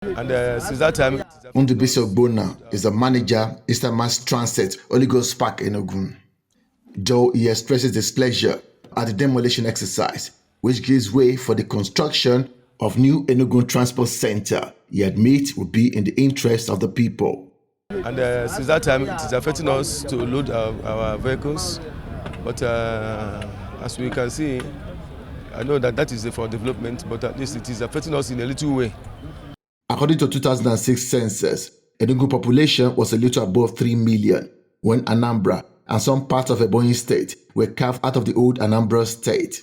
And since that time, Undubisi Ogbonna is the manager, Eastern Mass Transit, Holy Ghost Park, ENUGU. Though he expresses displeasure at the demolition exercise, which gives way for the construction of new ENUGU Transport Center, he admits would be in the interest of the people. And since that time, it is affecting us to load our vehicles. But as we can see, I know that is for development, but at least it is affecting us in a little way. According to 2006 census, ENUGU population was a little above 3 million when Anambra and some parts of Ebonyi State were carved out of the old Anambra State.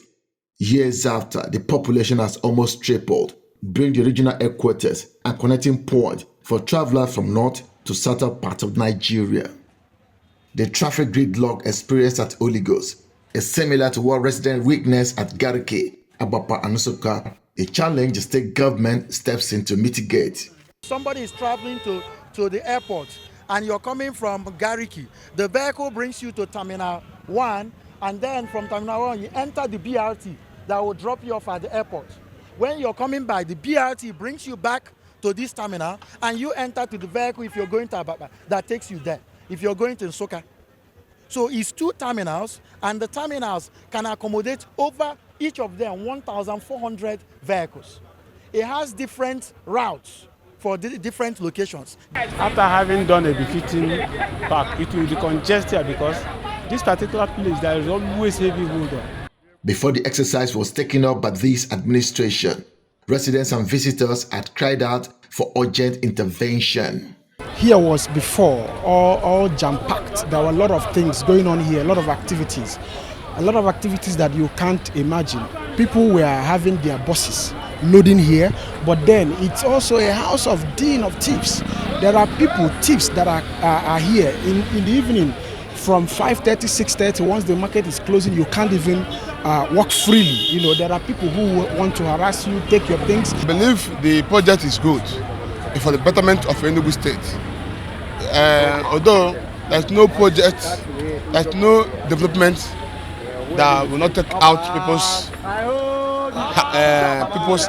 Years after, the population has almost tripled, bringing the regional headquarters and connecting point for travelers from north to southern part of Nigeria. The traffic gridlock experienced at Holy Ghost is similar to what residents witnessed at Garki, Abakpa Nsukka, a challenge the state government steps in to mitigate. Somebody is traveling to the airport and you're coming from Garki. The vehicle brings you to Terminal 1, and then from Terminal 1 you enter the BRT that will drop you off at the airport. When you're coming back, the BRT brings you back to this terminal and you enter to the vehicle if you're going to Abakpa that takes you there, if you're going to Nsukka. So it's 2 terminals, and the terminals can accommodate over each of them 1,400 vehicles. It has different routes for the different locations. After having done a befitting park, it will be congested because this particular place there is always heavy hold on. Before the exercise was taken up by this administration, residents and visitors had cried out for urgent intervention. Here was before all jam-packed. There were a lot of things going on here, a lot of activities that you can't imagine. People were having their buses loading here, but then it's also a house of den of thieves. There are thieves that are here in the evening from 5:30, 6:30. Once the market is closing, you can't even walk freely. You know, there are people who want to harass you, take your things. I believe the project is good for the betterment of Enugu State. Although there's no project, there's no development that will not take out people's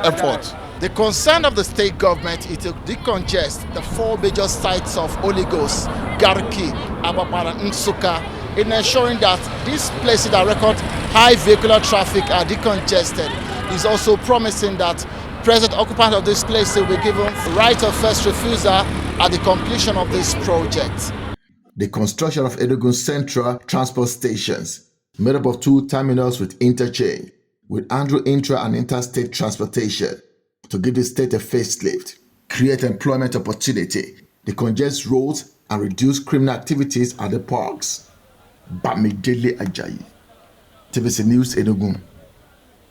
effort. The concern of the state government is to decongest the 4 major sites of Holy Ghost, Garki, Abakpa Nsukka, in ensuring that these places that record high vehicular traffic are decongested. It's also promising that present occupants of this place will be given right of first refusal at the completion of this project. The construction of ENUGU Central Transport Stations, made up of 2 terminals with interchange, will handle intra and interstate transportation to give the state a facelift, create employment opportunity, decongest roads, and reduce criminal activities at the parks. Bamidele Ajayi, TVC News, ENUGU.